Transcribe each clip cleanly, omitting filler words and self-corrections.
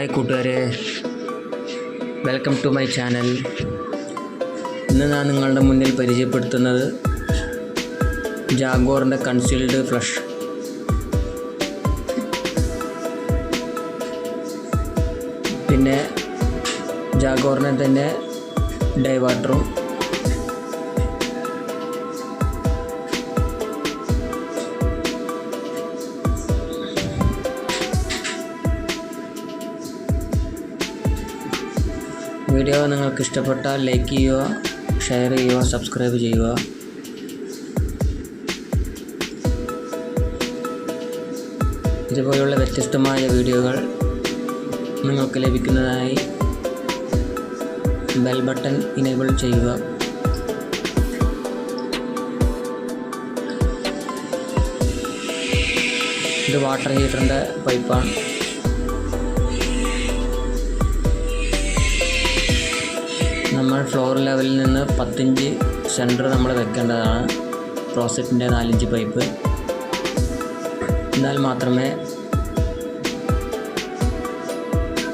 Hi കൂട്ടുകാരെ, welcome to my channel. ഇന്ന് ഞാൻ നിങ്ങളുടെ മുന്നിൽ പരിചയപ്പെടുത്തുന്നത് ജാഗ്വാറിൻ്റെ കൺസീൽഡ് ഫ്ലഷ്. പിന്നെ ജാഗ്വാറിനെ തന്നെ ഡൈവാട്ടറും വീഡിയോ നിങ്ങൾക്ക് ഇഷ്ടപ്പെട്ടാൽ ലൈക്ക് ചെയ്യുക, ഷെയർ ചെയ്യുക, സബ്സ്ക്രൈബ് ചെയ്യുക. ഇതുപോലുള്ള വ്യത്യസ്തമായ വീഡിയോകൾ നിങ്ങൾക്ക് ലഭിക്കുന്നതിനായി ബെൽ ബട്ടൺ ഇനേബിൾ ചെയ്യുക. ഇത് വാട്ടർ ഹീറ്ററിൻ്റെ പൈപ്പാണ്. നമ്മൾ ഫ്ലോർ ലെവലിൽ നിന്ന് 10 ഇഞ്ച് സെൻറ്റർ നമ്മൾ വെക്കേണ്ടതാണ്. ക്ലോസറ്റിൻ്റെ 4 ഇഞ്ച് പൈപ്പ്. എന്നാൽ മാത്രമേ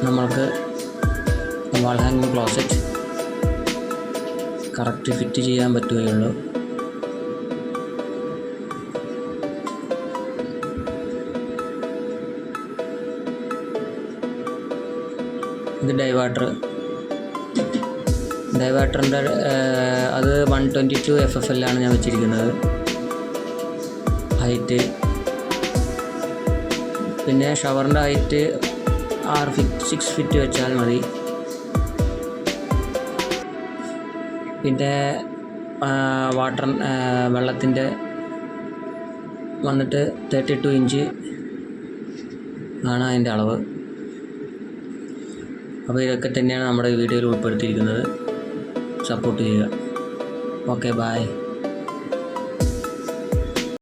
നമ്മൾക്ക് വാൾ ഹാങ്ങിങ് ക്ലോസറ്റ് കറക്റ്റ് ഫിറ്റ് ചെയ്യാൻ പറ്റുകയുള്ളൂ. ഇത് ഡൈവാട്ടറിൻ്റെ അത് 122 FFL ആണ് ഞാൻ വെച്ചിരിക്കുന്നത് ഹൈറ്റ്. പിന്നെ ഷവറിൻ്റെ ഹൈറ്റ് 6 ഫീറ്റ് വെച്ചാൽ മതി. പിന്നെ വെള്ളത്തിൻ്റെ വന്നിട്ട് 32 ഇഞ്ച് ആണ് അതിൻ്റെ അളവ്. അപ്പോൾ ഇതൊക്കെ തന്നെയാണ് നമ്മുടെ വീഡിയോയിൽ ഉൾപ്പെടുത്തിയിരിക്കുന്നത്. സപ്പോർട്ട് ചെയ്യുക. Okay, by.